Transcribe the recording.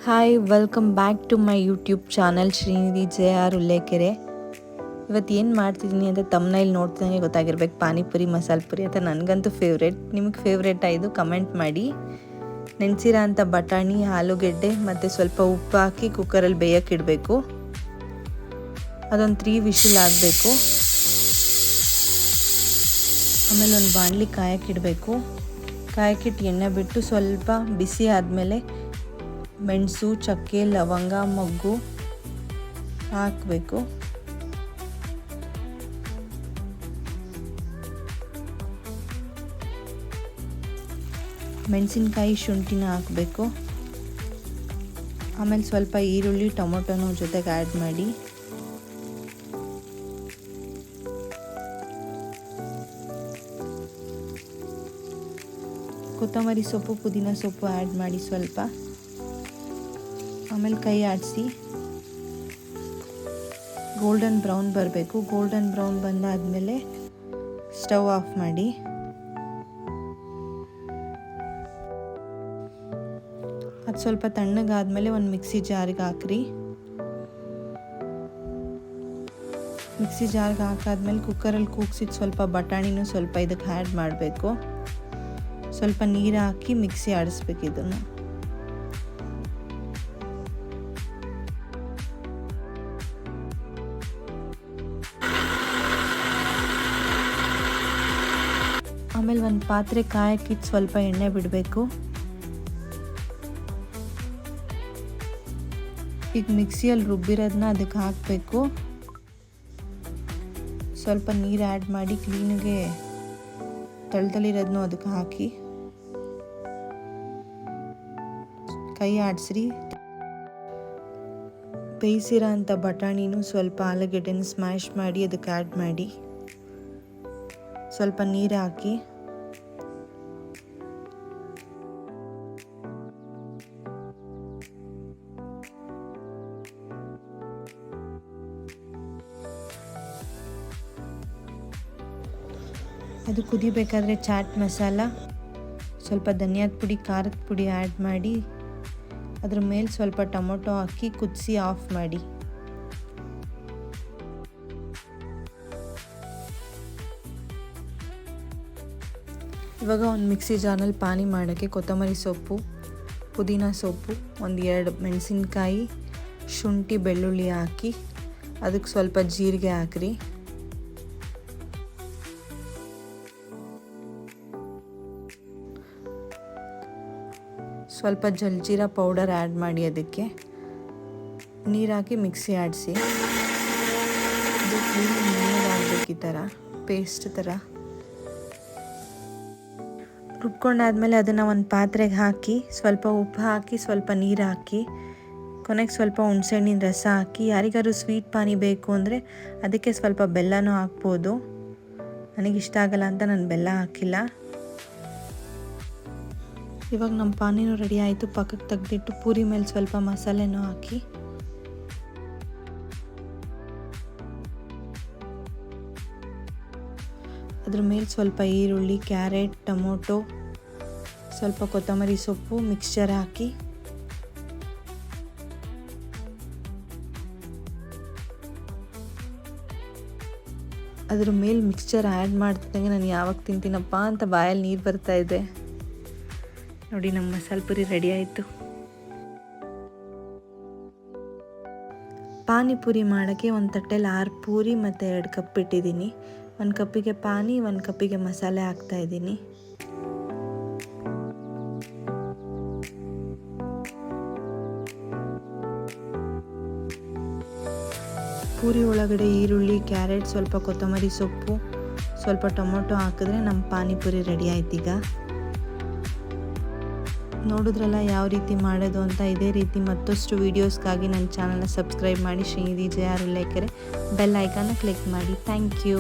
Hi welcome back to my YouTube channel Shrinidhi JR Ullekere. ಇವತ್ತು ಏನು ಮಾಡ್ತಿದ್ದೀನಿ ಅಂತ ತಮ್ಮನೇಲಿ ನೋಡ್ತಿದ್ದಂಗೆ ಗೊತ್ತಾಗಿರ್ಬೇಕು. ಪಾನಿಪುರಿ ಮಸಾಲೆ ಪುರಿ ಅಂತ ನನಗಂತೂ ಫೇವ್ರೇಟ್. ನಿಮಗೆ ಫೇವ್ರೇಟ್ ಇದು ಕಮೆಂಟ್ ಮಾಡಿ. ನೆನೆಸಿರೋ ಅಂಥ ಬಟಾಣಿ, ಆಲೂಗೆಡ್ಡೆ ಮತ್ತು ಸ್ವಲ್ಪ ಉಪ್ಪು ಹಾಕಿ ಕುಕ್ಕರಲ್ಲಿ ಬೇಯಕ್ಕೆ ಇಡಬೇಕು. ಅದೊಂದು 3 ವಿಷಲ್ ಆಗಬೇಕು. ಆಮೇಲೆ ಒಂದು ಬಾಣಲಿ ಕಾಯಕ್ಕಿಡಬೇಕು. ಕಾಯಕ್ಕಿಟ್ಟು ಎಣ್ಣೆ ಬಿಟ್ಟು ಸ್ವಲ್ಪ ಬಿಸಿ ಆದಮೇಲೆ ಮೆಣಸು, ಚಕ್ಕೆ, ಲವಂಗ, ಮೊಗ್ಗು ಹಾಕಬೇಕು. ಮೆಣಸಿನ್ಕಾಯಿ, ಶುಂಠಿನ ಹಾಕಬೇಕು. ಆಮೇಲೆ ಸ್ವಲ್ಪ ಈರುಳ್ಳಿ, ಟೊಮೊಟೊನೂ ಜೊತೆಗೆ ಆ್ಯಡ್ ಮಾಡಿ ಕೊತ್ತಂಬರಿ ಸೊಪ್ಪು, ಪುದೀನ ಸೊಪ್ಪು ಆ್ಯಡ್ ಮಾಡಿ ಸ್ವಲ್ಪ. ಆಮೇಲೆ ಕೈ ಆಡಿಸಿ ಗೋಲ್ಡನ್ ಬ್ರೌನ್ ಬರಬೇಕು. ಗೋಲ್ಡನ್ ಬ್ರೌನ್ ಬಂದಾದಮೇಲೆ ಸ್ಟವ್ ಆಫ್ ಮಾಡಿ. ಅದು ಸ್ವಲ್ಪ ತಣ್ಣಗಾದ್ಮೇಲೆ ಒಂದು ಮಿಕ್ಸಿ ಜಾರಿಗೆ ಹಾಕ್ರಿ. ಮಿಕ್ಸಿ ಜಾರ್ಗೆ ಹಾಕಾದ್ಮೇಲೆ ಕುಕ್ಕರಲ್ಲಿ ಕೂಗ್ಸಿದ್ದು ಸ್ವಲ್ಪ ಬಟಾಣಿನೂ ಸ್ವಲ್ಪ ಇದಕ್ಕೆ ಆ್ಯಡ್ ಮಾಡಬೇಕು. ಸ್ವಲ್ಪ ನೀರು ಹಾಕಿ ಮಿಕ್ಸಿ ಆಡಿಸ್ಬೇಕು ಇದನ್ನು. ಆಮೇಲೆ ಒಂದು ಪಾತ್ರೆ ಕಾಯಕ್ಕಿಟ್ಟು ಸ್ವಲ್ಪ ಎಣ್ಣೆ ಬಿಡಬೇಕು. ಈಗ ಮಿಕ್ಸಿಯಲ್ಲಿ ರುಬ್ಬಿರೋದನ್ನ ಅದಕ್ಕೆ ಹಾಕಬೇಕು. ಸ್ವಲ್ಪ ನೀರು ಆ್ಯಡ್ ಮಾಡಿ ಕ್ಲೀನಿಗೆ ತಳ್ತಲಿರೋದನ್ನು ಅದಕ್ಕೆ ಹಾಕಿ ಕೈ ಆಡಿಸ್ರಿ. ಬೇಯಿಸಿರೋ ಅಂಥ ಬಟಾಣಿನೂ ಸ್ವಲ್ಪ ಆಲೂಗೆಡ್ಡೆನ ಸ್ಮ್ಯಾಶ್ ಮಾಡಿ ಅದಕ್ಕೆ ಆ್ಯಡ್ ಮಾಡಿ ಸ್ವಲ್ಪ ನೀರು ಹಾಕಿ ಅದು ಕುದಿಬೇಕಾದ್ರೆ ಚಾಟ್ ಮಸಾಲ, ಸ್ವಲ್ಪ ಧನಿಯಾದ ಪುಡಿ, ಖಾರದ ಪುಡಿ ಆ್ಯಡ್ ಮಾಡಿ ಅದ್ರ ಮೇಲೆ ಸ್ವಲ್ಪ ಟೊಮೊಟೊ ಹಾಕಿ ಕುದಿಸಿ ಆಫ್ ಮಾಡಿ. ಇವಾಗ ಒಂದು ಮಿಕ್ಸಿ ಜಾರ್ನಲ್ಲಿ ಪಾನಿ ಮಾಡೋಕ್ಕೆ ಕೊತ್ತಂಬರಿ ಸೊಪ್ಪು, ಪುದೀನ ಸೊಪ್ಪು, ಒಂದು 2 ಮೆಣಸಿನ್ಕಾಯಿ, ಶುಂಠಿ, ಬೆಳ್ಳುಳ್ಳಿ ಹಾಕಿ ಅದಕ್ಕೆ ಸ್ವಲ್ಪ ಜೀರಿಗೆ ಹಾಕ್ರಿ. ಸ್ವಲ್ಪ ಜಲ್ಜೀರಾ ಪೌಡರ್ ಆ್ಯಡ್ ಮಾಡಿ ಅದಕ್ಕೆ ನೀರು ಹಾಕಿ ಮಿಕ್ಸಿ ಆಡಿಸಿ. ಇದು ಕ್ಲೀನ್ ನೀರಾಗಬೇಕು, ಈ ಥರ ಪೇಸ್ಟ್ ಥರ ರುಬ್ಕೊಂಡಾದ್ಮೇಲೆ ಅದನ್ನು ಒಂದು ಪಾತ್ರೆಗೆ ಹಾಕಿ ಸ್ವಲ್ಪ ಉಪ್ಪು ಹಾಕಿ ಸ್ವಲ್ಪ ನೀರು ಹಾಕಿ ಕೊನೆಗೆ ಸ್ವಲ್ಪ ಹುಣಸೆಹಣ್ಣಿನ ರಸ ಹಾಕಿ. ಯಾರಿಗಾದ್ರು ಸ್ವೀಟ್ ಪಾನಿ ಬೇಕು ಅಂದರೆ ಅದಕ್ಕೆ ಸ್ವಲ್ಪ ಬೆಲ್ಲನೂ ಹಾಕ್ಬೋದು. ನನಗಿಷ್ಟ ಆಗಲ್ಲ ಅಂತ ನಾನು ಬೆಲ್ಲ ಹಾಕಿಲ್ಲ. ಇವಾಗ ನಮ್ಮ ಪಾನಿನೂ ರೆಡಿ ಆಯಿತು. ಪಕ್ಕಕ್ಕೆ ತೆಗೆದಿಟ್ಟು ಪೂರಿ ಮೇಲೆ ಸ್ವಲ್ಪ ಮಸಾಲೆನೂ ಹಾಕಿ ಅದ್ರ ಮೇಲೆ ಸ್ವಲ್ಪ ಈರುಳ್ಳಿ, ಕ್ಯಾರೆಟ್, ಟೊಮೊಟೊ, ಸ್ವಲ್ಪ ಕೊತ್ತಂಬರಿ ಸೊಪ್ಪು ಮಿಕ್ಸ್ಚರ್ ಹಾಕಿ ಅದ್ರ ಮೇಲೆ ಮಿಕ್ಸ್ಚರ್ ಆ್ಯಡ್ ಮಾಡ್ತಿದ್ದಂಗೆ ನಾನು ಯಾವಾಗ ತಿಂತೀನಪ್ಪ ಅಂತ ಬಾಯಲ್ಲಿ ನೀರು ಬರ್ತಾ ಇದೆ. ನೋಡಿ, ನಮ್ಮ ಮಸಾಲೆ ಪುರಿ ರೆಡಿ ಆಯಿತು. ಪಾನಿಪುರಿ ಮಾಡೋಕ್ಕೆ ಒಂದು ತಟ್ಟೆಲಿ 6 ಪೂರಿ ಮತ್ತು 2 ಕಪ್ ಇಟ್ಟಿದ್ದೀನಿ. 1 ಕಪ್ಪಿಗೆ ಪಾನಿ, 1 ಕಪ್ಪಿಗೆ ಮಸಾಲೆ ಹಾಕ್ತಾಯಿದ್ದೀನಿ. ಪೂರಿ ಒಳಗಡೆ ಈರುಳ್ಳಿ, ಕ್ಯಾರೆಟ್, ಸ್ವಲ್ಪ ಕೊತ್ತಂಬರಿ ಸೊಪ್ಪು, ಸ್ವಲ್ಪ ಟೊಮೊಟೊ ಹಾಕಿದ್ರೆ ನಮ್ಮ ಪಾನಿಪುರಿ ರೆಡಿ ಆಯ್ತೀಗ. ನೋಡಿದ್ರಲ್ಲ ಯಾವ ರೀತಿ ಮಾಡೋದು ಅಂತ. ಇದೇ ರೀತಿ ಮತ್ತಷ್ಟು ವೀಡಿಯೋಸ್ಗಾಗಿ ನನ್ನ ಚಾನಲ್ನ ಸಬ್ಸ್ಕ್ರೈಬ್ ಮಾಡಿ. ಶ್ರೀನಿಧಿ JR ಉಲ್ಲೇಕೆರೆ ಬೆಲ್ ಐಕಾನ್ನ ಕ್ಲಿಕ್ ಮಾಡಿ. Thank you.